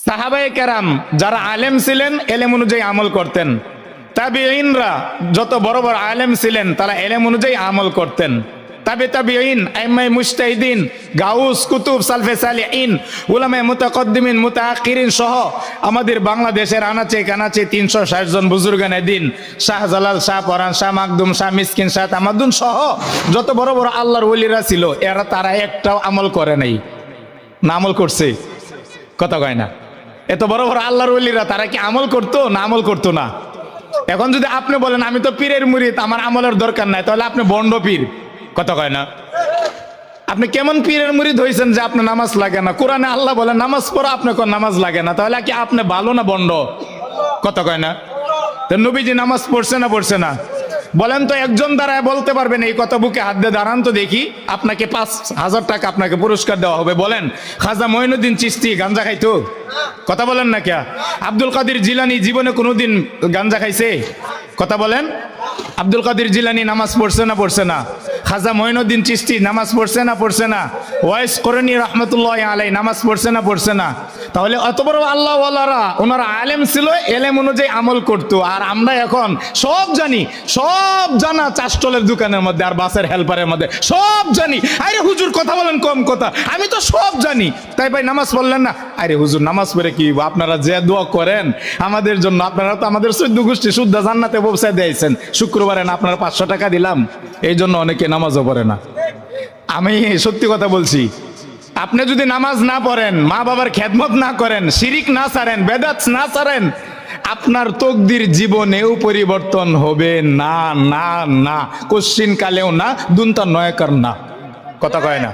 সাহাবায়ে কেরাম যারা আলেম ছিলেন এলেম অনুযায়ী আমল করতেন। তাবিঈনরা যত বড় বড় আলেম ছিলেন তারা এলেম অনুযায়ী আমল করতেন। তাবিঈন, আইম্মায়ে মুজতাহিদিন, গাউস, কুতুব, সালফে সালিহিন, উলামায়ে মুতাকদ্দিমিন, মুতাআখিরিন সহ আমাদের বাংলাদেশের আনাচে কানাচে 360 জন বুজুর্গানে দিন, শাহজালাল, শাহ পরান, শাহ মাকদুম, শাহ মিসকিন, শাহ তামাদ্দুন সহ যত বড় বড় আল্লাহর ওলিরা ছিল এরা তারা একটাও আমল করে নাই। না আমল করছে? কথা কয় না। এত বড় বড় আল্লাহর ওলিরা তারা কি আমল করতো না আমল করতো না? এখন যদি আপনি বলেন আমি তো পীরের মুরিদ, আমার আমলের দরকার নাই, তাহলে আপনি বন্ড পীর। কথা কয় না। আপনি কেমন পীরের মুরিদ হয়েছেন যে আপনার নামাজ লাগে না? কোরআনে আল্লাহ বলেন নামাজ পড়ো, আপনার কোন নামাজ লাগে না, তাহলে কি আপনি ভালো না বন্ড? কথা কয় না। তো নবীজি নামাজ পড়ছে না পড়ছে না? বলেন তো, একজন দ্বারা বলতে পারবেন এই কথা? বুকে হাত দিয়ে দাঁড়ান তো দেখি, আপনাকে 5,000 টাকা আপনাকে পুরস্কার দেওয়া হবে। বলেন খাজা মঈনুদ্দিন চিশতি গাঞ্জা খাইতো? কথা বলেন না কে? আব্দুল কাদের জিলানী জীবনে কোনোদিন গাঞ্জা খাইছে? কথা বলেন। আব্দুল কাদের জিলানী নামাজ পড়ছে না পড়ছে না? খাজা মঈনুদ্দিন চিশতি নামাজ পড়ছে না পড়ছে না? ওয়াইস করণী রহমতুল্লাহ আলাই নামাজ পড়ছে না পড়ছে না? তাহলে অত বড় আল্লাহ ওয়ালারা ওনারা আলেম ছিল, এলেম অনুযায়ী আমল করতো। আর আমরা এখন সব জানি, সব জানা চাষটলের দোকানের মধ্যে আর বাসের হেল্পারের মধ্যে সব জানি। আরে হুজুর কথা বলেন কম কথা, আমি তো সব জানি। তাই ভাই নামাজ পড়লেন না? আরে হুজুর নামাজ পড়ে কি, আপনারা যে দোয়া করেন আমাদের জন্য, আপনারা তো আমাদের 14 গোষ্ঠী শুদ্ধ জান্নাতে পৌঁছায় দিয়েছেন। শুক্রবারে না আপনারা 500 টাকা দিলাম, এই জন্য অনেকে নামাজও পড়ে না। আমি সত্যি কথা বলছি, আপনি যদি নামাজ না পড়েন, মা বাবার খেদমত না করেন, শিরিক না ছাড়েন, বেদাত না ছাড়েন, আপনার তকদির জীবনেও পরিবর্তন হবে না, না না, কোশ্চিন কালেও না, দুনতা নয়কার না। কথা কয় না।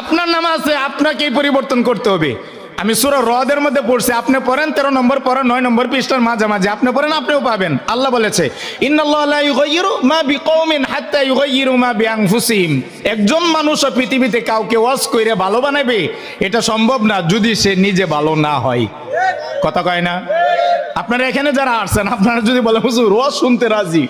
আপনার নামাজে আপনাকেই পরিবর্তন করতে হবে। আমি সূরা রদের মধ্যে পড়ছি, আপনি পড়েন 13 নম্বর পড়েন 9 নম্বর পৃষ্ঠার মাঝামাঝি, আপনি পড়েন আপনিও পাবেন। আল্লাহ বলেছে ইন্নাল্লাহা লা ইউগাইয়িরু মা বিকওমিন হাত্তা ইউগাইয়িরু মা বিআনফুসিহিম। একজন মানুষও পৃথিবীতে কাউকে ওয়াজ কইরে ভালো বানাবে এটা সম্ভব না যদি সে নিজে ভালো না হয়। কথা কয় না। আপনারা এখানে যারা আসছেন, আপনারা যদি বলেন হুজুর ওয়াজ শুনতে রাজি,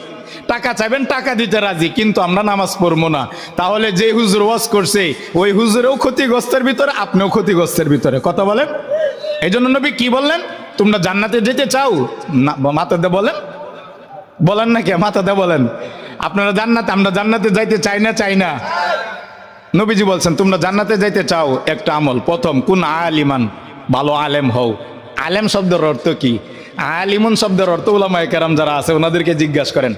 টাকা চাইবেন টাকা দিতে রাজি, কিন্তু আমরা নামাজ পড়বো না, তাহলে যে হুজুর ওয়াজ করছে ওই হুজুরেও ক্ষতিগ্রস্তের ভিতরে, আপনিও ক্ষতিগ্রস্তের ভিতরে। কথা বলেন। এই জন্য নবী কি বললেন? তোমরা জান্নাতে যেতে চাও না? মাথা দিয়ে বলেন, বলেন না কে? মাথা দিয়ে বলেন। আপনারা জান্নাতে, আমরা জান্নাতে যাইতে চাই না? চাই না। নবীজি বলছেন তোমরা জান্নাতে যাইতে চাও, একটা আমল, প্রথম কোন আলিমান, ভালো আলেম হও। আলেম শব্দের অর্থ কি? আলিমুন শব্দের অর্থ উলামায়ে কেরাম যারা আছে ওনাদেরকে জিজ্ঞাসা করেন।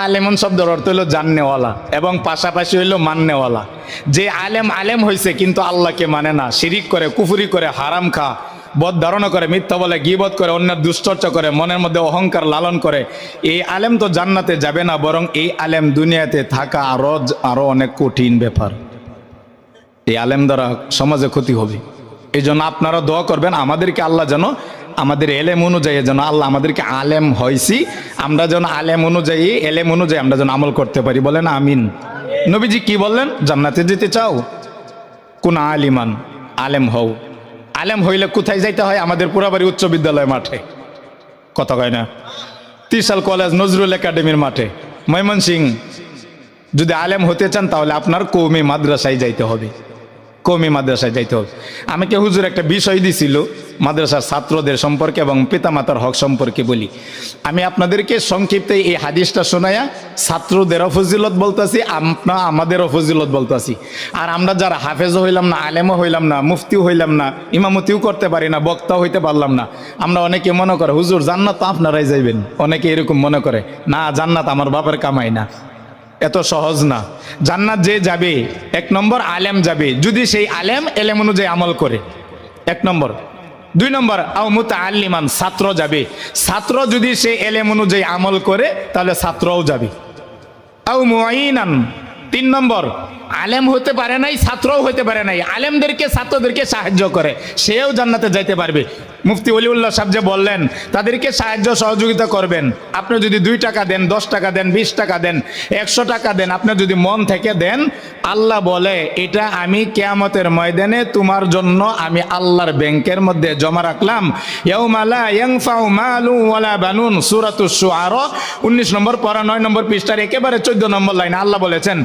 আলেমুন শব্দের অর্থ হলো জাননেওয়ালা এবং পাশাপাশি হইলো মাননেওয়ালা। যে আলেম আলেম হয়েছে কিন্তু আল্লাহকে মানে না, শিরিক করে, কুফরি করে, হারাম খা, বদ ধারণা করে, মিথ্যা বলে, গীবত করে, অন্যের দুশ্চর্চা করে, মনের মধ্যে অহংকার লালন করে, এই আলেম তো জান্নাতে যাবে না, বরং এই আলেম দুনিয়াতে থাকা আরো অনেক কঠিন ব্যাপার। এই আলেম দ্বারা সমাজে ক্ষতি হবে। এই জন্য আপনারা দোয়া করবেন আমাদেরকে আল্লাহ যেন আমাদের এলেম অনুযায়ী, যেন আল্লাহ আমাদেরকে আলেম হয়েছি, আমরা যেন আলেম অনুযায়ী, এলেম অনুযায়ী আমরা যেন আমল করতে পারি। বলেন আমিন। নবীজি কি বললেন? জান্নাতে যেতে চাও কোন আলিমান, আলেম হও। আলেম হইলে কোথায় যাইতে হয়? আমাদের পুরাবাড়ি উচ্চ বিদ্যালয় মাঠে। কথা কয় না? ত্রিশাল কলেজ, নজরুল একাডেমির মাঠে। ময়মনসিংহ যদি আলেম হতে চান তাহলে আপনার কওমি মাদ্রাসায় যাইতে হবে। কওমি মাদ্রাসায় যাইতে হবে। আমাকে হুজুর একটা বিষয় দিছিল মাদ্রাসার ছাত্রদের সম্পর্কে এবং পিতামাতার হক সম্পর্কে বলি। আমি আপনাদেরকে সংক্ষিপ্তে এই হাদিসটা শোনায়া ছাত্রদেরও ফজিলত বলতাছি, আমাদেরও ফজিলত বলতাছি। আর আমরা যারা হাফেজও হইলাম না, আলেমও হইলাম না, মুফতিও হইলাম না, ইমামতিও করতে পারি না, বক্তাও হইতে পারলাম না, আমরা অনেকে মনে করে হুজুর জান্নাত তো আপনারাই যাইবেন। অনেকে এরকম মনে করে, না জান্নাত আমার বাপের কামাই না, এত সহজ না। জান্নাত যে যাবে, 1 নম্বর আলেম যাবে, যদি সেই আলেম এলেম অনুযায়ী আমল করে, 1 নম্বর। 2 নম্বর আও মুতাআল্লিমান, ছাত্র যাবে, ছাত্র যদি সে এলেম অনুযায়ী আমল করে তাহলে ছাত্রও যাবে। আও মুআইনান, 3 নম্বর আলেম হতে পারে নাই, ছাত্রও হতে পারে নাই, আলেমদেরকে ছাত্রদেরকে সাহায্য করে, সেও জান্নাতে যাইতে পারবে। মুফতি ওলিউল্লাহ সাহেব যে বললেন তাদেরকে সাহায্য সহযোগিতা করবেন। আপনি যদি 2 টাকা দেন, 10 টাকা দেন, 20 টাকা দেন, 100 টাকা দেন, আপনি যদি মন থেকে দেন, আল্লাহ বলে এটা আমি কিয়ামতের ময়দানে তোমার জন্য আমি আল্লাহর ব্যাংকের মধ্যে জমা রাখলাম। ইয়াউমা লা ইয়ানফাউ মালু ওয়ালা বানুন, সূরাতুশ শুআরা 19 নম্বর পারা 9 নম্বর পৃষ্ঠার একেবারে 14 নম্বর লাইন আল্লাহ বলেছেন,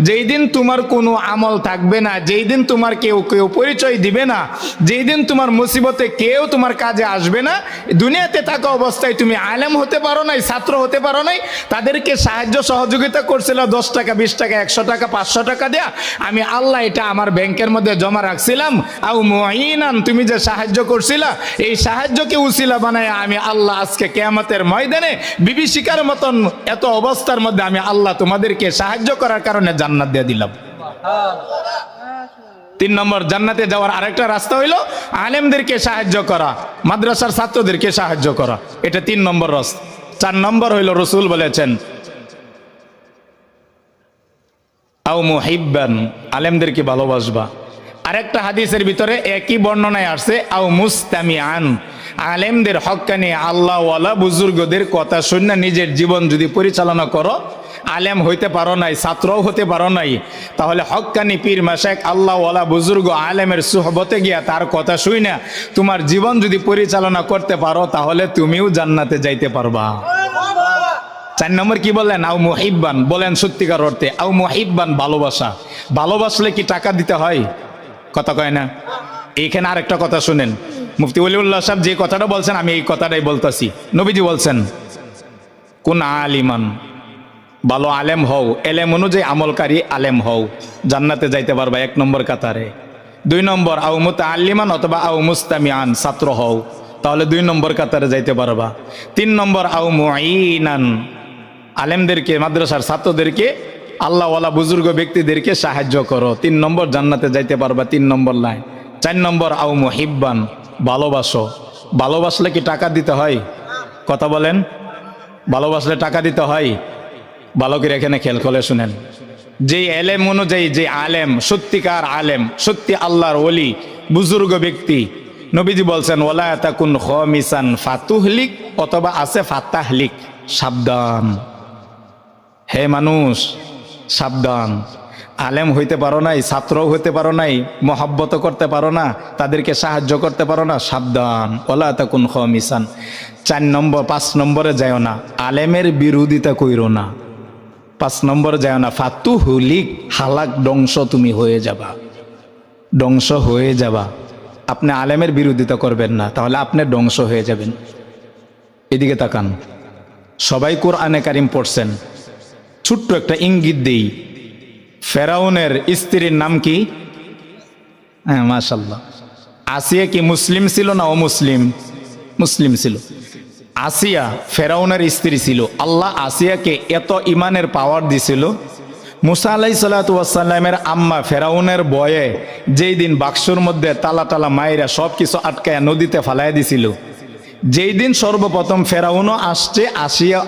যেই দিন তোমার কোনো আমল থাকবে না, যেই দিন তোমার কেউ পরিচয় দিবে না, যেই দিন তোমার মুসিবতে কেউ তোমার কাজে আসবে না, দুনিয়াতে থাকা অবস্থায় তুমি আলেম হতে পারো নাই, ছাত্র হতে পারো নাই, তাদেরকে সাহায্য সহযোগিতা করছিল 10 টাকা, 20 টাকা, 100 টাকা, 500 টাকা দেয়া, আমি আল্লাহ এটা আমার ব্যাংকের মধ্যে জমা রাখছিলাম। আও মুঈনান, তুমি যে সাহায্য করছিলা, এই সাহায্যকে উসিলা বানায় আমি আল্লাহ আজকে কিয়ামতের ময়দানে বিভীষিকার মতন এত অবস্থার মধ্যে আমি আল্লাহ তোমাদেরকে সাহায্য করার কারণে জান্নাত দিয়ে দিলাম। 3 নম্বর জান্নাতে যাওয়ার আরেকটা রাস্তা হইল আলেমদেরকে সাহায্য করা, মাদ্রাসার ছাত্রদেরকে সাহায্য করা, এটা 3 নম্বর রাস্তা। 4 নম্বর হইল রাসূল বলেছেন আও মুহিব্বান, আলেমদেরকে ভালোবাসবা। আরেকটা হাদিসের ভিতরে একই বর্ণনায় আসছে আও মুস্তামিআন, আলেমদের হক্কানি আল্লাহওয়ালা বুজুর্গদের কথা শুনে নিজের জীবন যদি পরিচালনা করো, আলেম হইতে পারো নাই, ছাত্রও হতে পারো নাই, তাহলে হক্কানি পীর মাশায়েখ আল্লাহওয়ালা বুজুর্গ আলেমের সুহবতে গিয়া তার কথা শুইনা তোমার জীবন যদি পরিচালনা করতে পারো, তাহলে তুমিও জান্নাতে যাইতে পারবা। 4 নম্বর কি বললেন? আও মুহিব্বান, বলেন সত্যিকার অর্থে আও মুহিব্বান, ভালোবাসা। ভালোবাসলে কি টাকা দিতে হয়? কথা কয় না। এইখানে আরেকটা কথা শুনেন, মুফতি ওলিউল্লাহ সাহেব যে কথাটা বলছেন আমি এই কথাটাই বলতেছি। নবীজি বলছেন কোন আলিমান, ভালো আলেম হও, এলেম অনুযায়ী আমলকারী আলেম হও, জান্নাতে যাইতে পারবা 1 নম্বর কাতারে। 2 নম্বর আও মুতাআল্লিমান অথবা আও মুস্তামিআন, ছাত্র হও, তাহলে 2 নম্বর কাতারে যাইতে পারবা। 3 নম্বর আও মুঈনান, আলেমদেরকে, মাদ্রাসার ছাত্রদেরকে, আল্লাহওয়ালা বুজুর্গ ব্যক্তিদেরকে সাহায্য করো, 3 নম্বর জান্নাতে যাইতে পারবা, 3 নম্বর লাইন। 4 নম্বর আও মুহিব্বান, ভালোবাসো। ভালোবাসলে কি টাকা দিতে হয়? কথা বলেন, ভালোবাসলে টাকা দিতে হয়? ভালো করে এখানে খেয়াল করে শুনেন, যে এলেম অনুযায়ী যে আলেম, সত্যিকার আলেম, সত্যি আল্লাহর ওলি বুজুর্গ ব্যক্তি, নবীজি বলছেন ওয়ালা তাকুন খামিসান ফাতুহলিক, অথবা আছে ফাতাহলিক, সাবধান হে মানুষ, সাবধান। আলেম হইতে পারো নাই, ছাত্রও হইতে পারো নাই, মহব্বত করতে পারো না, তাদেরকে সাহায্য করতে পারো না, সাবধান ওয়ালা তাকুন খামিসান। 4 নম্বর 5 নম্বরে যাও না, আলেমের বিরোধিতা কইরো না। 5 নম্বরে যাও না, ফাতুহলিক, হালাক, ধ্বংস তুমি হয়ে যাবা, ধ্বংস হয়ে যাবা। আপনি আলেমের বিরোধিতা করবেন না, তাহলে আপনি ধ্বংস হয়ে যাবেন। এদিকে তাকান, সবাই কোরআনে কারিম পড়ছেন, ছোট্ট একটা ইঙ্গিত দেই, ফেরাউনের স্ত্রীর নাম কি? হ্যাঁ মাশাআল্লাহ, আসিয়া কি মুসলিম ছিল না অমুসলিম? মুসলিম ছিল। আসিয়া ফেরাউনের স্ত্রী ছিল। আল্লাহ আসিয়াকে এত ইমানের পাওয়ার দিছিল, মুসা আলাইহিস সালাতু ওয়াস সালামের আম্মা ফেরাউনের ভয়ে যেই দিন বাক্সর মধ্যে তালা টালা মাইরা সব কিছু আটকায়া নদীতে ফালাইয়া দিছিল, যেই দিন সর্বপ্রথম ফেরাউনও আসছে,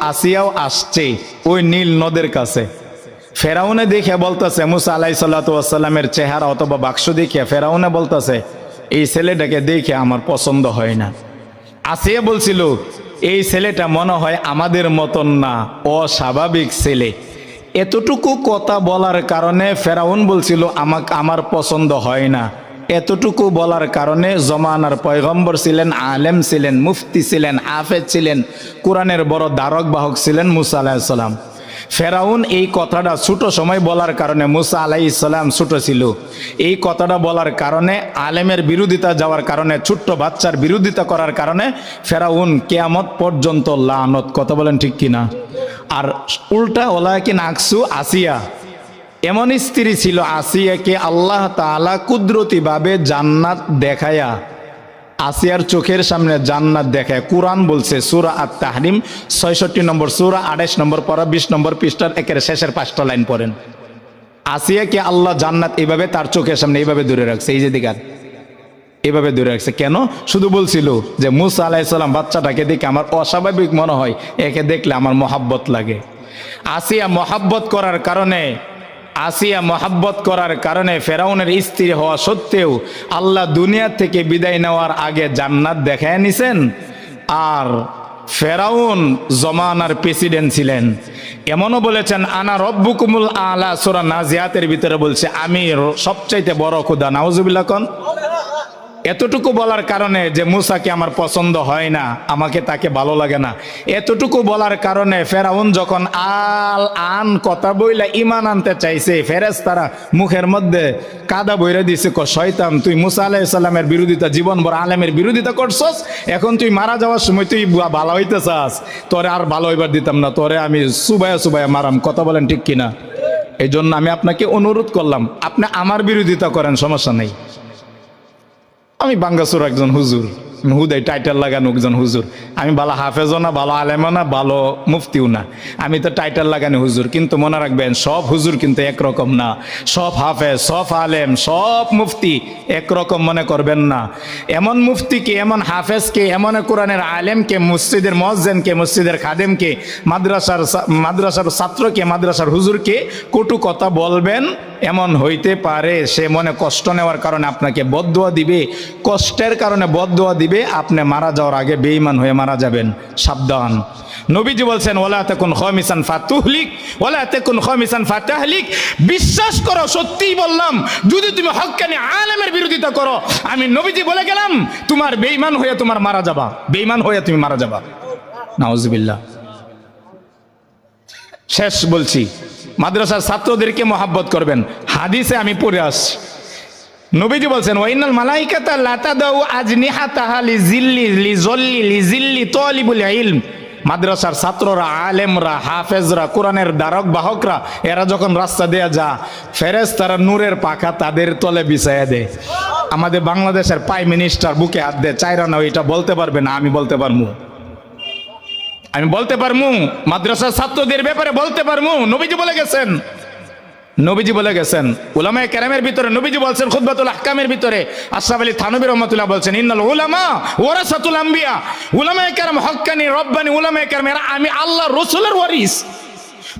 আসিয়াও আসছে ওই নীল নদের কাছে, ফেরাউনে দেখে বলতেছে, মুসা আলাইহিস সালাতু ওয়াস সালামের চেহারা অথবা বাক্স দেখে ফেরাউনে বলতেছে এই ছেলেটাকে দেখে আমার পছন্দ হয় না। আসিয়া বলছিল এই ছেলেটা মনে হয় আমাদের মতন না, অস্বাভাবিক ছেলে। এতটুকু কথা বলার কারণে ফেরাউন বলছিল আমার পছন্দ হয় না। এতটুকু বলার কারণে জমানার পয়গম্বর ছিলেন, আলেম ছিলেন, মুফতি ছিলেন, হাফেজ ছিলেন, কোরআনের বড় ধারক বাহক ছিলেন মুসা আলাইহিস সালাম। ফেরাউন এই কথাটা ছোট সময় বলার কারণে, মুসা আলাইহিস সালাম ছোট ছিল, এই কথাটা বলার কারণে, আলেমের বিরোধিতা যাওয়ার কারণে, ছোট্ট বাচ্চার বিরোধিতা করার কারণে ফেরাউন কিয়ামত পর্যন্ত লানত। কথা বলেন ঠিক কিনা? আর উল্টা ওলা কি নাকসু আসিয়া, এমন স্ত্রী ছিল আসিয়াকে আল্লাহ তাআলা কুদরতিভাবে জান্নাত দেখায়া, আসিয়ার চোখের সামনে জান্নাত দেখায়। কুরআন বলছে সূরা আত-তাহরিম 66 নম্বর সূরা 28 নম্বর পারা 20 নম্বর পৃষ্ঠার একের শেষের 5টা লাইন পড়েন। আসিয়াকে আল্লাহ জান্নাত এইভাবে তার চোখের সামনে এইভাবে দূরে রাখছে, এই যে দিকার এইভাবে দূরে রাখছে। কেন? শুধু বলছিল যে মুসা আলাইহিস সালাম বাচ্চাটাকে দেখে আমার অস্বাভাবিক মনে হয়, একে দেখলে আমার মহাব্বত লাগে। আসিয়া মহাব্বত করার কারণে আসিয়া মহাব্বত করার কারণে ফেরাউনের স্ত্রী হওয়া সত্ত্বেও আল্লাহ দুনিয়া থেকে বিদায় নেওয়ার আগে জান্নাত দেখায় নিছেন। আর ফেরাউন জমানার প্রেসিডেন্ট ছিলেন। এমনও বলেছেন আনা রব্বুকুমুল আলা, সূরা নাজিয়াতের ভিতরে বলছে আমি সবচাইতে বড় খোদা। নাউজুবিল্লাহ কোন। এতটুকু বলার কারণে যে মুসাকে আমার পছন্দ হয় না, আমাকে তাকে ভালো লাগে না, এতটুকু বলার কারণে ফেরাউন যখন আল আন কথা বইলা ইমান আনতে চাইছে, ফেরেশতারা মুখের মধ্যে কাদা বইরা দিছে, শয়তান তুই মুসা আলাইহিস সালামের বিরোধিতা জীবনভর আলেমের বিরোধিতা করছস, এখন তুই মারা যাওয়ার সময় তুই ভালো হইতে চাস, তোরে আর ভালো হইবার দিতাম না, তোরে আমি সুবায়া সুবায়া মারাম। কথা বলেন ঠিক কিনা? এই জন্য আমি আপনাকে অনুরোধ করলাম, আপনি আমার বিরোধিতা করেন, সমস্যা নেই। আমি বাঙ্গাসুর একজন হুজুর, হুদাই টাইটেল লাগানো একজন হুজুর। আমি ভালো হাফেজও না, ভালো আলেমও না, ভালো মুফতিও না, আমি তো টাইটেল লাগানো হুজুর। কিন্তু মনে রাখবেন সব হুজুর কিন্তু একরকম না, সব হাফেজ, সব আলেম, সব মুফতি একরকম মনে করবেন না। এমন মুফতিকে, এমন হাফেজকে, এমন কোরআনের আলেমকে, মসজিদের মুয়াজ্জিনকে, মসজিদের খাদেমকে, মাদ্রাসার ছাত্রকে, মাদ্রাসার হুজুরকে কটু কথা বলবেন, এমন হইতে পারে সে মনে কষ্ট নেওয়ার কারণে আপনাকে বদদুয়া দিবে, কষ্টের কারণে বদদুয়া দিবে, আপনি মারা যাওয়ার আগে বেঈমান হয়ে মারা যাবেন। সাবধান। নবীজি বলছেন ওয়ালা তাকুন খামিসান ফাতুহলিক ওয়ালা তাকুন খামিসান ফাতাহলিক, বিশ্বাস করো, সত্যিই বললাম, যদি তুমি হক্কানি আলেমের বিরোধিতা করো, আমি নবীজি বলে গেলাম তোমার বেঈমান হয়ে তোমার মারা যাবা, বেঈমান হয়ে তুমি মারা যাবা। নাউজুবিল্লাহ। শেষ বলছি, মাদ্রাসার ছাত্রদেরকে মহাব্বত করবেন। হাদিসে আমি পড়ে আসছি, নবীজি বলছেন ওয়াইনাল মালাইকাতা লা তাদাউ আজনিহাতাহা লিজিল্লি লিজল্লি লিজিল্লি তালিবুল ইলম। মাদ্রাসার ছাত্ররা, আলেমরা, হাফেজরা, কোরআনের ধারক বাহকরা, এরা যখন রাস্তা দেয়া যা, ফেরেশতারা নূরের পাখা তাদের তলে বিছায়া দেয়। আমাদের বাংলাদেশের প্রাইম মিনিস্টার বুকে হাত দেয়, চাইরা না এটা বলতে পারবে না, আমি বলতে পারবো, আমি বলতে পারবো, মাদ্রাসার ছাত্রদের ব্যাপারে বলতে পারবো। নবীজি বলে গেছেন, নবীজি বলে গেছেন, উলামায়ে কেরামের ভিতরে নবীজি বলছেন খুতবাতুল আহকামের ভিতরে, আশরাফ আলী থানভী রাহমাতুল্লাহ বলছেন ইন্নাল উলামা ওয়ারাসাতুল আম্বিয়া, উলামায়ে কেরাম হক্কানি রব্বানি উলামায়ে কেরাম, এরা আমি আল্লাহর রাসূলের ওয়ারিস।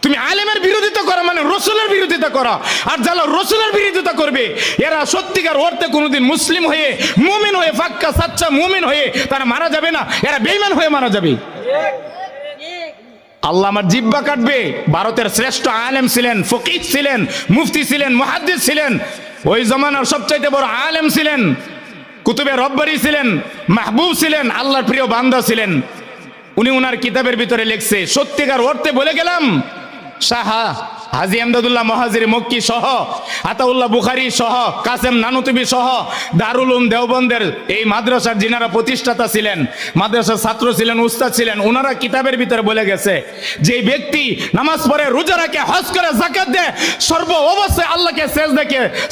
তুমি আলেমের বিরোধিতা করা মানে রাসূলের বিরোধিতা করা, আর যারা রাসূলের বিরোধিতা করবে এরা সত্যিকার অর্থে কোনোদিন মুসলিম হয়ে, মুমিন হয়ে, পাক্কা সাচ্চা মুমিন হয়ে তারা মারা যাবে না, এরা বেঈমান হয়ে মারা যাবে। আল্লাহ আমার জিহ্বা কাটবে। ভারতের শ্রেষ্ঠ আলেম ছিলেন, ফকিহ ছিলেন, মুফতি ছিলেন, মুহাদ্দিস ছিলেন, ওই জমানার সবচাইতে বড় আলেম ছিলেন, কুতুবে রব্বানি ছিলেন, মাহবুব ছিলেন, আল্লাহর প্রিয় বান্দা ছিলেন। উনি ওনার কিতাবের ভিতরে লিখছে, সত্যিকার অর্থে বলে গেলাম, শাহ হাজী আমদাদুল্লাহ মুহাজির মক্কি সহ, আতাউল্লাহ বুখারী সহ, কাসেম নানুতুবি সহ, দারুল উলুম দেওবন্দের এই মাদ্রাসার যিনারা প্রতিষ্ঠাতা ছিলেন, মাদ্রাসার ছাত্র ছিলেন, উস্তাদ ছিলেন, ওনারা কিতাবের ভিতরে বলে গেছে যে ব্যক্তি নামাজ পড়ে, রোজা রাখে, হজ করে, যাকাত দেয়, সর্ব অবস্থায় আল্লাহকে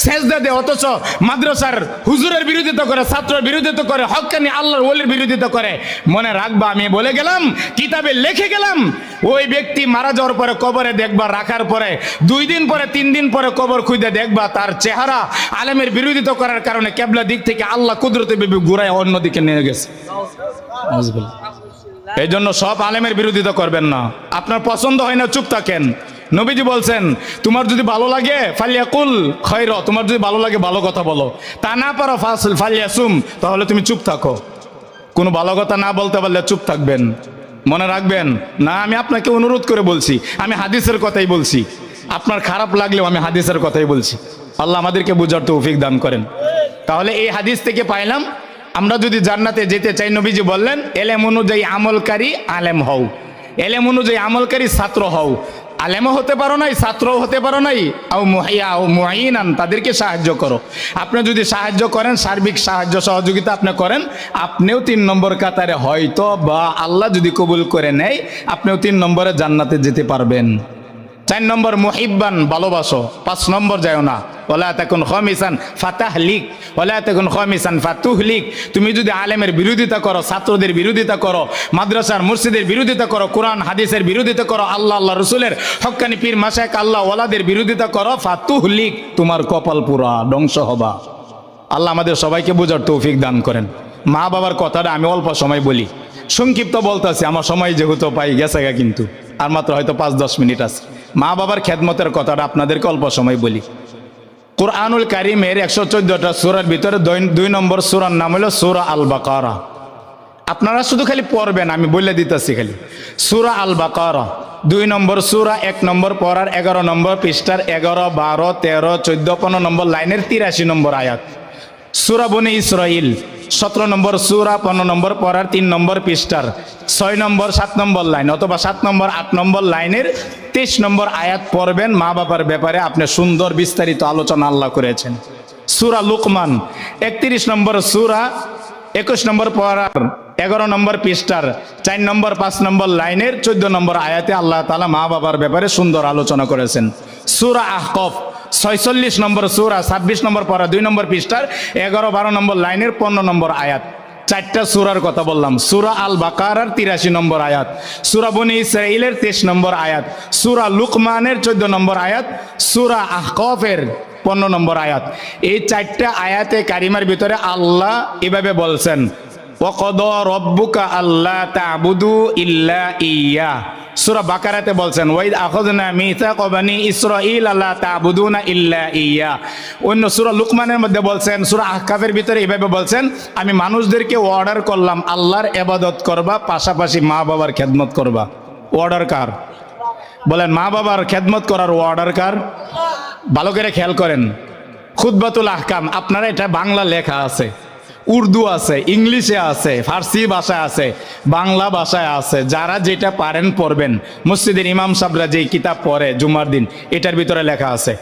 সেজদা দেয়, অথচ মাদ্রাসার হুজুরের বিরোধিতা করে, ছাত্রের বিরোধিতা করে, হক্কানি আল্লাহর ওলির বিরোধিতা করে, মনে রাখবা আমি বলে গেলাম, কিতাবে লিখে গেলাম, ওই ব্যক্তি মারা যাওয়ার পরে কবরে দেখবা, রাখার পরে 2 দিন পরে 3 দিন পরে কবর খুঁজে দেখবা তার চেহারা আলেমের বিরোধিতা করার কারণে কেবলা দিক থেকে আল্লাহ কুদরতে ঘুরায় অন্যদিকে নিয়ে গেছে। এই জন্য সব আলেমের বিরোধিতা করবেন না। আপনার পছন্দ হয় না, চুপ থাকেন। নবীজি বলছেন তোমার যদি ভালো লাগে ফালিয়াকুল খায়রা, তোমার যদি ভালো লাগে ভালো কথা বলো, তা না পারো ফালিয়াসুম, তাহলে তুমি চুপ থাকো। কোনো ভালো কথা না বলতে পারলে চুপ থাকবেন। মনে রাখবেন না, আমি আপনাকে অনুরোধ করে বলছি, আমি হাদিসের কথাই বলছি, আপনার খারাপ লাগলেও আমি হাদিসের কথাই বলছি। আল্লাহ আমাদেরকে বুঝার তৌফিক দান করেন। তাহলে এই হাদিস থেকে পাইলাম, আমরা যদি জান্নাতে যেতে চাই, নবীজি বললেন এলেম অনুযায়ী আমলকারী আলেম হও, এলেম অনুযায়ী আমলকারী ছাত্র হও। আলেমও হতে পারো নাই, ছাত্রও হতে পারো নাই, মুআইনান, তাদেরকে সাহায্য করো। আপনি যদি সাহায্য করেন, সার্বিক সাহায্য সহযোগিতা আপনি করেন, আপনিও 3 নম্বর কাতারে, হয়তো বা আল্লাহ যদি কবুল করে নেয়, আপনিও 3 নম্বরে জান্নাতে যেতে পারবেন। 4 নম্বর মুহিব্বান, ভালোবাসো। 5 নম্বর যাও না, ওয়ালা তাকুন খামিসান ফাতাহলিক ওয়ালা তাকুন খামিসান ফাতুহলিক। তুমি যদি আলেমের বিরোধিতা করো, ছাত্রদের বিরোধিতা করো, মাদ্রাসার মসজিদের বিরোধিতা করো, কোরআন হাদিসের বিরোধিতা করো, আল্লাহ রসুলের হক্কানি পীর মাশায়েখ আল্লাহ ওয়ালাদের বিরোধিতা করো, ফাতুহলিক, তোমার কপাল পুরা ধ্বংস হবা। আল্লাহ আমাদের সবাইকে বোঝার তৌফিক দান করেন। মা বাবার কথাটা আমি অল্প সময় বলি, সংক্ষিপ্ত বলতেছি, আমার সময় যেহেতু পাই গেছে, কিন্তু আর মাত্র হয়তো 5-10 মিনিট আছে। মা বাবার খেদমতের কথাটা আপনাদেরকে অল্প সময় বলি। কুরআনুল কারীমের 114টা সূরার ভিতরে 2 নম্বর সূরার নাম হলো সূরা আল বাকারা। আপনারা শুধু খালি পড়বেন, আমি বলে দিতেছি খালি। সূরা আল বাকারা 2 নম্বর সূরা, 1 নম্বর পড়ার 11 নম্বর পৃষ্ঠার 11, 12, 13, 14, 15 নম্বর লাইনের 83 নম্বর আয়াত। সূরা বনী ইসরাইল 17 নম্বর সূরা, 15 নম্বর পড়ার 3 নম্বর পৃষ্ঠার 6 নম্বর 7 নম্বর লাইন অথবা 7 নম্বর 8 নম্বর লাইনের 23 নম্বর আয়াত পড়বেন। মা বাবার ব্যাপারে আপনি সুন্দর বিস্তারিত আলোচনা আল্লাহ করেছেন। সূরা লুকমান 31 নম্বর সূরা, 21 নম্বর পড়ার 11 নম্বর পৃষ্ঠার 4 নম্বর 5 নম্বর লাইনের 14 নম্বর আয়াতে আল্লাহ তাআলা মা বাবার ব্যাপারে সুন্দর আলোচনা করেছেন। সূরা আহকাফ 46 নম্বর সূরা, 26 নম্বর পড়া 2 নম্বর পৃষ্ঠার 11, 12 নম্বর লাইনের 15 নম্বর আয়াত। 4টা সূরার কথা বললাম। সূরা আল বাকারার 83 নম্বর আয়াত, সূরা বনী ইসরাইলের 23 নম্বর আয়াত, সূরা লুকমানের 14 নম্বর আয়াত, সূরা আহকাফের 15 নম্বর আয়াত। এই 4টা আয়াতে কারিমার ভিতরে আল্লাহ এভাবে বলছেন, ওয়াকাদা রাব্বুকা আল্লা তা'বুদু ইল্লা ইয়্যা। সূরা বাকারাতে বলছেন, ওয়াইদ আখাযনা মিসাকা বানি ইসরাঈল আল্লা তা'বুদুনা ইল্লা ইয়্যা। অন্য সূরা লুকমানের মধ্যে বলছেন, সূরা আহকাফের ভিতরে এভাবে বলছেন, আমি মানুষদেরকে অর্ডার করলাম আল্লাহর ইবাদত করবা, পাশাপাশি মা বাবার খেদমত করবা। অর্ডার কার? বলেন, মা বাবার খেদমত করার অর্ডার কার? ভালো করে খেয়াল করেন। খুতবাতুল আহকাম, আপনারা এটা বাংলা লেখা আছে, উর্দু আছে, ইংলিশে আছে, ফার্সি ভাষায় আছে, বাংলা ভাষায় আছে। যারা যেটা পারেন পড়বেন। মসজিদের ইমাম সাহেবরা যেই কিতাব পড়ে জুমার দিন, এটার ভিতরে লেখা আছে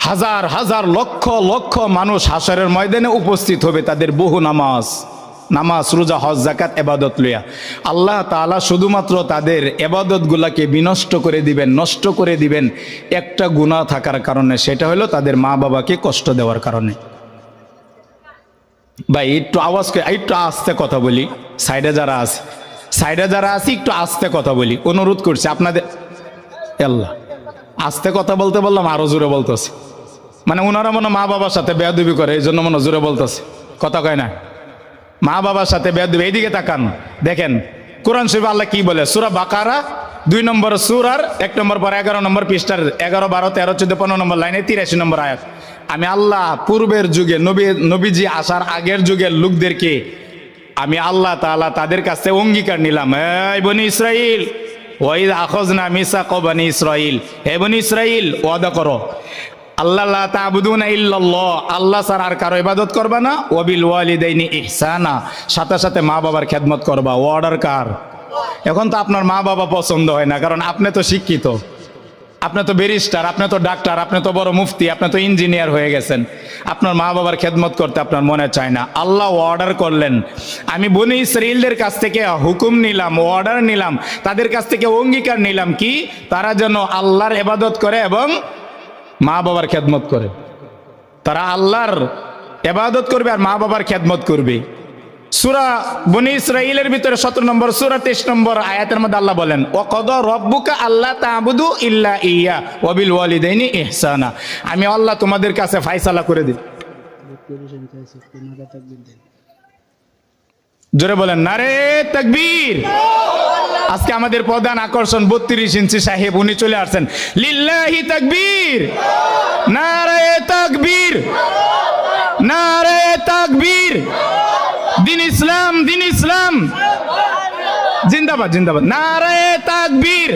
হাজার হাজার লক্ষ লক্ষ মানুষ হাশরের ময়দানে উপস্থিত হবে, তাদের বহু নামাজ, রোজা, হজ, যাকাত, ইবাদত লইয়া। আল্লাহ তাআলা শুধুমাত্র তাদের ইবাদতগুলোকে বিনষ্ট করে দিবেন, নষ্ট করে দিবেন একটা গুনাহ থাকার কারণে, সেটা হলো তাদের মা বাবাকে কষ্ট দেওয়ার কারণে। ভাই একটু একটু আস্তে কথা বলি। সাইডে যারা আছে একটু আস্তে কথা বলি, অনুরোধ করছি আপনাদের। আল্লাহ, আস্তে কথা বলতে বললাম, আরো জোরে বলতেছে। মানে ওনারা মনে মা বাবার সাথে বেয়াদবি করে, এই জন্য মনে জোরে বলতেছে, কথা কয় না। মা বাবার সাথে বেয়াদবি। এইদিকে তাকান, দেখেন কোরআন শরীফে আল্লাহ কি বলে। সূরা বাকারা 2 নম্বর সূরার 1 নম্বর পর 11 নম্বর পৃষ্ঠার 11, 12, 13, 14, 15 নম্বর লাইনে 83 নম্বর আয়াত। আমি আল্লাহ পূর্বের যুগে নবীজি আসার আগের যুগের লোকদেরকে আমি আল্লাহ তাআলা তাদের কাছে অঙ্গীকার নিলাম, এই বনি ইসরাইল, ওয়াইদ আখাযনা মিসাকা বনি ইসরাইল, হে বনি ইসরাইল ওয়াদা করো আল্লাহ লা তা'বুদুনা ইল্লাল্লাহ, আল্লাহ ছাড়া আর কারো ইবাদত করবা না, ওয়া বিল ওয়ালিদাইনি ইহসানা, সাথে সাথে মা বাবার খেদমত করবা। অর্ডার কার? এখন তো আপনার মা বাবা পছন্দ হয় না, কারণ আপনি তো শিক্ষিত, আপনি তো ব্যারিস্টার, আপনি তো ডাক্তার, আপনি তো বড় মুফতি, আপনি তো ইঞ্জিনিয়ার হয়ে গেছেন। আপনার মা বাবার খেদমত করতে আপনার মনে চায় না। আল্লাহ অর্ডার করলেন, আমি বনি ইসরাইলদের কাছ থেকে হুকুম নিলাম, অর্ডার নিলাম, তাদের কাছ থেকে অঙ্গীকার নিলাম কি, তারা যেন আল্লাহর ইবাদত করে এবং মা বাবার খেদমত করে। তারা আল্লাহর ইবাদত করবে আর মা বাবার খেদমত করবে। সূরা বনী ইসরাইলের ভিতরে 17 নম্বর সূরা 23 নম্বর আয়াতের মধ্যে আল্লাহ বলেন, ওয়াকাদা রাব্বুকা আল্লা তা'বুদু ইল্লা ইয়্যা ওয়া বিল ওয়ালিদাইনি ইহসানা। আমি আল্লাহ তোমাদের কাছে ফয়সালা করে দিই। জোরে বলেন নারে তাকবীর। আজকে আমাদের প্রধান আকর্ষণ 32 ইঞ্চি সাহেব, উনি চলে আসছেন। লিল্লাহি তাকবীর, নারে তাকবীর, নারে তাকবীর। দিন ইসলাম, দিন ইসলাম জিন্দাবাদ, জিন্দাবাদ। নারে তাকবীর,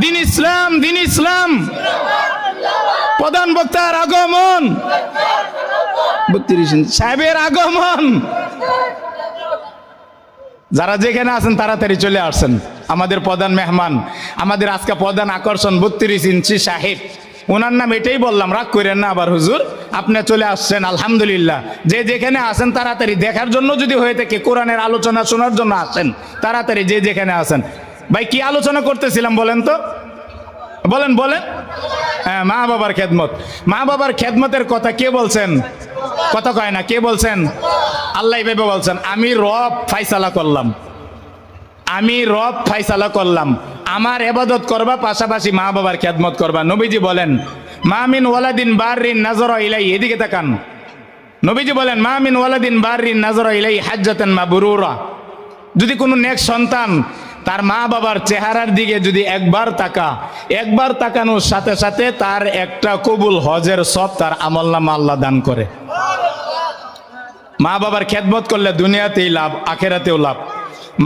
দিন ইসলাম, দিন ইসলাম। প্রধান বক্তার আগমন, 32 ইঞ্চি সাহেবের আগমন। যারা যেখানে আছেন তাড়াতাড়ি চলে আসছেন। আমাদের প্রধান মেহমান, আমাদের আজকে প্রধান আকর্ষণ 32 ইঞ্চি সাহেব। ওনার নাম এটাই বললাম, রাগ করেন না আবার হুজুর, আপনি চলে আসছেন, আলহামদুলিল্লাহ। যে যেখানে আছেন তাড়াতাড়ি দেখার জন্য যদি হয়ে থাকে, কোরআনের আলোচনা শোনার জন্য আসেন তাড়াতাড়ি, যে যেখানে আছেন। ভাই কি আলোচনা করতেছিলাম বলেন তো, বলেন বলেন। হ্যাঁ, মা বাবার খেদমত। মা বাবার খেদমতের কথা কে বলছেন? কথা কয় না, কে বলছেন? আল্লাহ এভাবে বলছেন, আমি রব ফয়সালা করলাম, আমি রব ফয়সালা করলাম, আমার ইবাদত করবা, পাশাপাশি মা বাবার খেদমত করবা। নবীজি বলেন, মা মিন ওয়ালাদিন বাররিন নাযারা ইলাইহি, এদিকে তাকান। নবীজি বলেন, মা মিন ওয়ালাদিন বাররিন নাযারা ইলাইহি হাজ্জাতান মাবরুরা। যদি কোনো নেক সন্তান তার মা বাবার চেহারার দিকে যদি একবার তাকানোর সাথে সাথে তার একটা কবুল হজের সব তার আমলনামা আল্লাহ দান করে। মা বাবার খেদমত করলে দুনিয়াতেই লাভ, আখেরাতেও লাভ।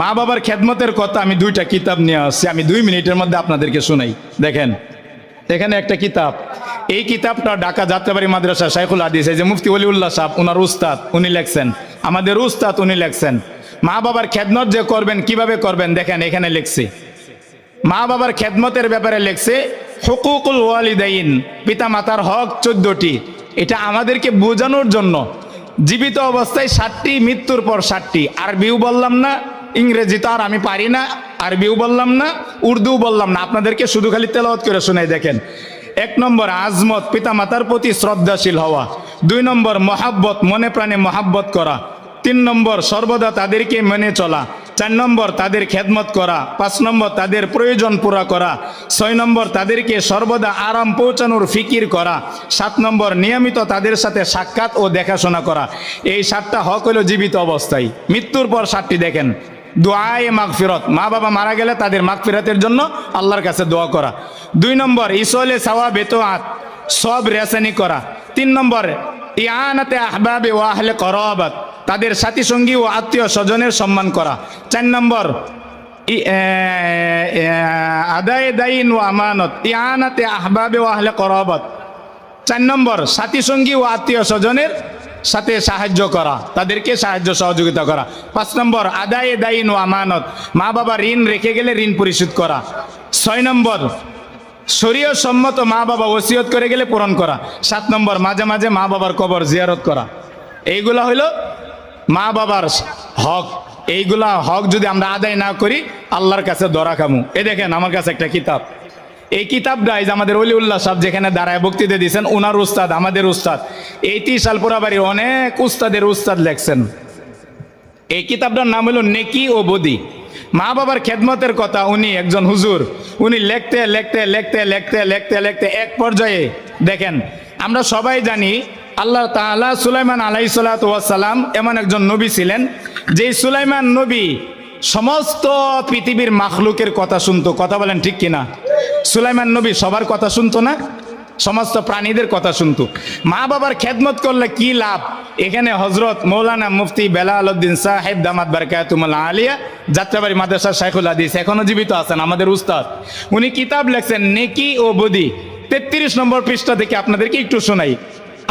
মা বাবার খেদমতের কথা আমি 2টা কিতাব নিয়ে আসছি, আমি 2 মিনিটের মধ্যে আপনাদেরকে শোনাই। দেখেন এখানে একটা কিতাব, এই কিতাবটা ঢাকা যাত্রাবাড়ি মাদ্রাসা শাইখুল হাদিস, এই যে মুফতি ওলিউল্লাহ সাহেব ওনার উস্তাদ উনি লেখছেন, আমাদের উস্তাদ উনি লেখছেন। মা বাবার খেদমত যে করবেন কিভাবে করবেন দেখেন এখানে লেখছে। মা বাবার খেদমতের ব্যাপারে লেখছে হুকুকুল ওয়ালিদাইন, পিতা মাতার হক 14টি। এটা আমাদেরকে বোঝানোর জন্য, জীবিত অবস্থায় 7টি, মৃত্যুর পর 7টি। আরবিও বললাম না, ইংরেজি তো আর আমি পারি না, আরবিও বললাম না, উর্দু বললাম না, আপনাদেরকে শুধু খালি তেলাওয়াত করে শোনাই। দেখেন 1 নম্বর আজমত, পিতা মাতার প্রতি শ্রদ্ধাশীল হওয়া। 2 নম্বর মহাব্বত, মনে প্রাণে মহাব্বত করা। 3 নম্বর সর্বদা তাদেরকে মেনে চলা। 4 নম্বর তাদের খেদমত করা। 5 নম্বর তাদের প্রয়োজন পুরা করা। 6 নম্বর তাদেরকে সর্বদা আরাম পৌঁছানোর ফিকির করা। 7 নম্বর নিয়মিত তাদের সাথে সাক্ষাৎ ও দেখাশোনা করা। এই 7টা হক হলো জীবিত অবস্থায়। মৃত্যুর পর 7টি দেখেন, দোয়ায়ে মাগফিরাত, মা বাবা মারা গেলে তাদের মাগফিরাতের জন্য আল্লাহর কাছে দোয়া করা। 2 নম্বর ইসলে সাওয়াব বেতোয়াত, সব রেসানি করা। 3 নম্বর ইয়ানাতে আহবাবে ওয়া আহলে করাবাত, তাদের সাথী সঙ্গী ও আত্মীয় স্বজনের সম্মান করা। 4 নম্বর আদায়ে দাইন ও আমানত, ইয়ানাতে আহবাবে ওয়া আহলে করাবাত। 4 নম্বর সাথী সঙ্গী ও আত্মীয় স্বজনের সাথে সাহায্য করা, তাদেরকে সাহায্য সহযোগিতা করা। 5 নম্বর আদায়ে দাইন ও আমানত, মা বাবা ঋণ রেখে গেলে ঋণ পরিশোধ করা। 6 নম্বর শরীয়ত সম্মত মা বাবা ওসিয়ত করে গেলে পূরণ করা। 7 নম্বর মাঝে মাঝে মা বাবার কবর জিয়ারত করা। এইগুলা হইল মা বাবার হক। এইগুলা হক যদি আমরা আদায় না করি আল্লাহর কাছে ধরা খামু। এই দেখেন আমার কাছে একটা কিতাব, এই কিতাবটা আমাদের ওলিউল্লাহ সাহেব যেখানে দাঁড়ায় বক্তৃতা দিয়েছেন, ওনার উস্তাদ, আমাদের উস্তাদ, এই 30 সাল পোড়াবাড়ির অনেক উস্তাদের উস্তাদ লেখছেন। এই কিতাবটার নাম হলো নেকি ও বদি, মা বাবার খেদমতের কথা। উনি একজন হুজুর, উনি লিখতে লিখতে লিখতে লিখতে লিখতে লিখতে এক পর্যায়ে দেখেন, আমরা সবাই জানি আল্লাহ তাআলা সুলাইমান আলাইহিস সালাতু ওয়াস সালাম এমন একজন নবী ছিলেন, যে সুলাইমান নবী সমস্ত পৃথিবীর মাখলুকের কথা শুনতো। কথা বলেন ঠিক কিনা? সুলাইমান নবী সবার কথা শুনতো না, সমস্ত প্রাণীদের কথা শুনতো। মা বাবার খেদমত করলে কি লাভ, এখানে হজরত মৌলানা মুফতি বেলাল উদ্দিন সাহেব দামাত বারকাতুহুল আলিয়া যাত্রাবাড়ি মাদ্রাসা শাইখুল হাদিস এখনো জীবিত আছেন, আমাদের উস্তাদ। উনি কিতাব লেখছেন নেকি ও বদি। 33 নম্বর পৃষ্ঠা থেকে আপনাদেরকে একটু শোনাই।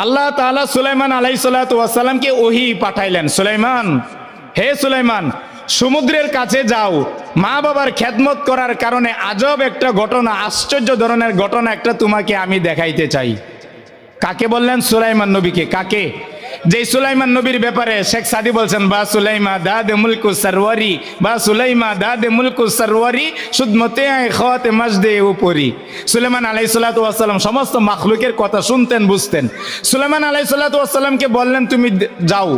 আল্লাহ তাআলা সুলাইমান আলাইহিস সালাতু ওয়াস সালামকে ওহী পাঠাইলেন, সুলাইমান, হে সুলাইমান, সমুদ্রের কাছে যাও, মা বাবার খেদমত করার কারণে আজব একটা ঘটনা, আশ্চর্য ধরনের ঘটনা একটা তোমাকে আমি দেখাইতে চাই। কাকে বললেন? সুলাইমান নবীকে। কাকে? যে সুলাইমান নবীর ব্যাপারে শেখ সাদি বলছেন, বা সুলাইমা দাদে মুলকু সরওয়ারি, বা সুলাইমা দাদে মুলকু সরওয়ারি সুদমতে খাওয়াতে মাসদে উপরি। সুলাইমান আলাইহিস সালাতু ওয়াস সালাম সমস্ত মাখলুকের কথা শুনতেন, বুঝতেন। সুলাইমান আলাইহিস সালাতু ওয়াস সালামকে বললেন, তুমি যাও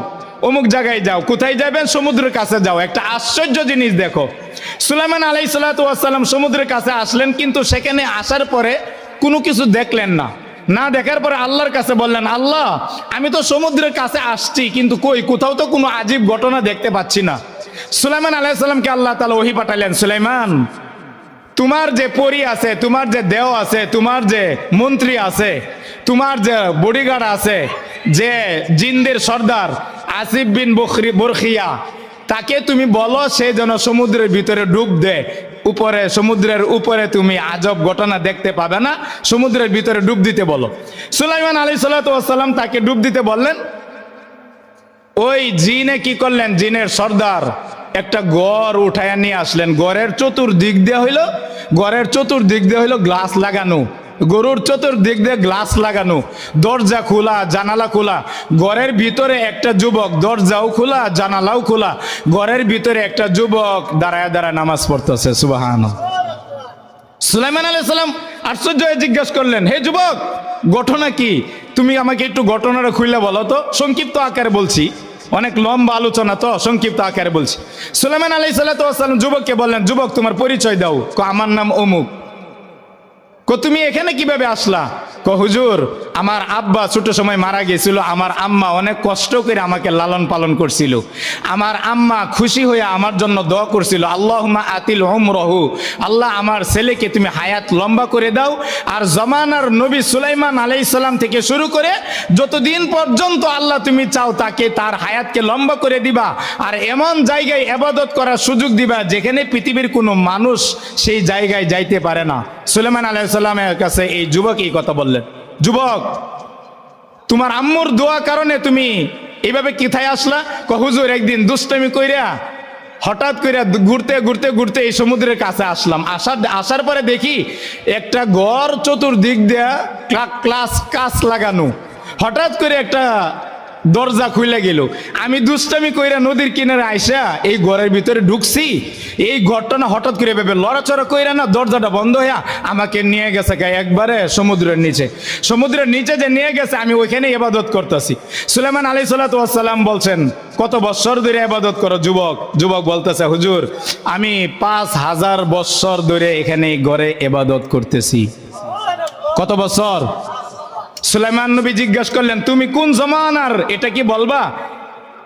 অমুক জায়গায় যাও। কোথায় যাবেন? সমুদ্রের কাছে যাও। একটা আশ্চর্য জিনিস দেখো, সুলাইমান আলাইহিস সালাতু ওয়াস সালাম সমুদ্রের কাছে আসলেন, কিন্তু সেখানে আসার পরে কোনো কিছু দেখলেন না। না দেখার পরে আল্লাহর কাছে বললেন, আল্লাহ, আমি তো সমুদ্রের কাছে আসছি, কিন্তু কোথাও তো কোনো আজীব ঘটনা দেখতে পাচ্ছি না। সুলাইমান আলাইহিস সালামকে আল্লাহ তাআলা ওহী পাঠালেন, সুলাইমান, তোমার যে পরী আছে, তোমার যে দেহ আছে, তোমার যে মন্ত্রী আছে, তোমার যে বডিগার্ড আছে, যে জিনদের সর্দার আসিফ বিন বরখিয়া, তাকে তুমি বলো সে যেন সমুদ্রের ভিতরে ডুব দেয়। উপরে, সমুদ্রের উপরে তুমি আজব ঘটনা দেখতে পাবে না, সমুদ্রের ভিতরে ডুব দিতে বলো। সুলাইমান আলাইহিস সালাতু ওয়াস সালাম তাকে ডুব দিতে বললেন। ওই জিনে কি করলেন? জিনের সর্দার একটা গড় উঠাইয়া নিয়ে আসলেন। গড়ের চতুর্দিক দিয়ে হইল গ্লাস লাগানো, গরুর চতুর্দিক দিয়ে গ্লাস লাগানো, দরজা খোলা, জানালা খোলা। ঘরের ভিতরে একটা যুবক, দরজাও খোলা, জানালাও খোলা, ঘরের ভিতরে একটা যুবক দাঁড়ায় দাঁড়ায় নামাজ পড়তেছে। সুবহানাল্লাহ। সুলাইমান আলাইহিস সালাম আশ্চর্য হয়ে জিজ্ঞেস করলেন, হে যুবক, ঘটনা কি? তুমি আমাকে একটু ঘটনাটা খুলে বলো তো। সংক্ষিপ্ত আকারে বলছি, অনেক লম্বা আলোচনা তো, সংক্ষিপ্ত আকারে বলছি। সুলাইমান আলাইহিস সালাম যুবককে বললেন, যুবক, তোমার পরিচয় দাও। আমার নাম অমুক। তুমি এখানে কিভাবে আসলা? হুজুর, আমার আব্বা ছোট সময় মারা গেছিল, আমার আম্মা অনেক কষ্ট করে আমাকে লালন পালন করছিল। আমার আম্মা খুশি হয়ে আমার জন্য দোয়া করছিল, আল্লাহুম্মা আতিল উমরহু, আল্লাহ আমার ছেলেকে তুমি হায়াত লম্বা করে দাও। আর জমানার নবী সুলাইমান আলাইহিস সালাম থেকে শুরু করে যতদিন পর্যন্ত আল্লাহ তুমি চাও তাকে তার হায়াতকে লম্বা করে দিবা, আর এমন জায়গায় ইবাদত করার সুযোগ দিবা যেখানে পৃথিবীর কোনো মানুষ সেই জায়গায় যাইতে পারে না। সুলাইমান আলাইহিস সালামের কাছে এই যুবক এই কথা বললেন, যুবক তোমার আম্মুর দোয়া কারণে তুমি এইভাবে কোথায় আসলা? হুজুর একদিন দুষ্টামি কইরা হঠাৎ করে ঘুরতে ঘুরতে ঘুরতে এই সমুদ্রের কাছে আসলাম। আসার পরে দেখি একটা ঘর চতুর্দিক দিয়া কাঁচ লাগানো, হঠাৎ করে একটা দরজা খুলে গেল। আমি দুষ্টামি কইরা নদীর কিনারে আইসা এই ঘরের ভিতরে ঢুকছি, এই ঘরটা না হঠাৎ করে ভেবে লড়াচড়া কইরা না দরজাটা বন্ধ হইয়া আমাকে নিয়ে গেছে একবারে সমুদ্রের নিচে। সমুদ্রের নিচে যে নিয়ে গেছে আমি ওইখানে ইবাদত করতেছি। সুলাইমান আলাইহিস সালাতু ওয়াস সালাম বলছেন, কত বছর ধরে ইবাদত করো যুবক? যুবক বলতেছে, হুজুর আমি 5000 বছর ধরে এখানে ঘরে ইবাদত করতেছি। কত বছর? সুলাইমান নবী জিজ্ঞাসা করলেন, তুমি কোন জমানার, এটা কি বলবা?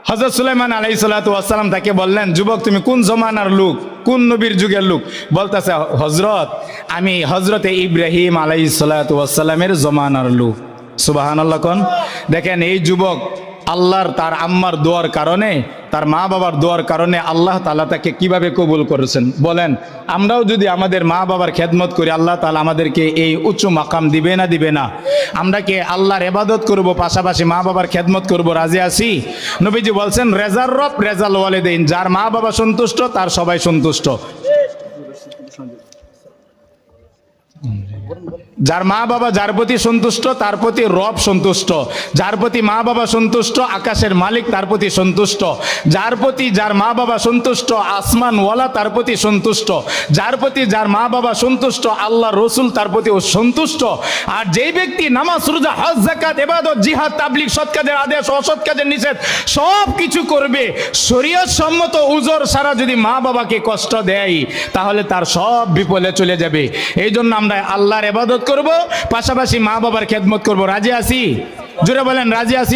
হযরত সুলাইমান আলাইহিস সালাতু ওয়াস সালাম তাকে বললেন, যুবক তুমি কোন জমানার লোক, কোন নবীর যুগের লোক? বলতেছে, হযরত আমি হযরতে ইব্রাহিম আলাইহিস সালাতু ওয়াস সালামের জমানার লোক। সুবহানাল্লাহ কোন। দেখেন এই যুবক আল্লাহর তার আম্মার দোয়ার কারণে, তার মা বাবার দোয়ার কারণে আল্লাহ তাআলা তাকে কিভাবে কবুল করেছেন। বলেন আমরাও যদি আমাদের মা বাবার খেদমত করি আল্লাহ তাআলা আমাদেরকে এই উচ্চ মাকাম দিবে না দিবে না? আমরা কি আল্লাহর ইবাদত করব পাশাপাশি মা বাবার খেদমত করব, রাজি আছি? নবীজি বলছেন, রেজার রব রেজাল ওয়ালিদাইন, যার মা বাবা সন্তুষ্ট তার সবাই সন্তুষ্ট। যার মা বাবা যার প্রতি সন্তুষ্ট তার প্রতি রব সন্তুষ্ট, যার প্রতি মা বাবা সন্তুষ্ট আকাশের মালিক তার প্রতি সন্তুষ্ট, যার মা বাবা সন্তুষ্ট আসমান ওয়ালা তার প্রতি সন্তুষ্ট, যার মা বাবা সন্তুষ্ট আল্লাহ রসুল তার প্রতি সন্তুষ্ট। আর যেই ব্যক্তি নামাজ রোজা হজ যাকাত ইবাদত জিহাদ তাবলীগ সৎ কাজের আদেশ অসৎ কাজের নিষেধ সব কিছু করবে, শরীয়ত সম্মত উজর ছাড়া যদি মা বাবাকে কষ্ট দেয় তাহলে তার সব বিপদে চলে যাবে। এই জন্য আমরা আল্লাহর ইবাদত করব, পাশাপাশি মা বাবার খেদমত করব। রাজি আছি? জোরে বলেন রাজি আছি?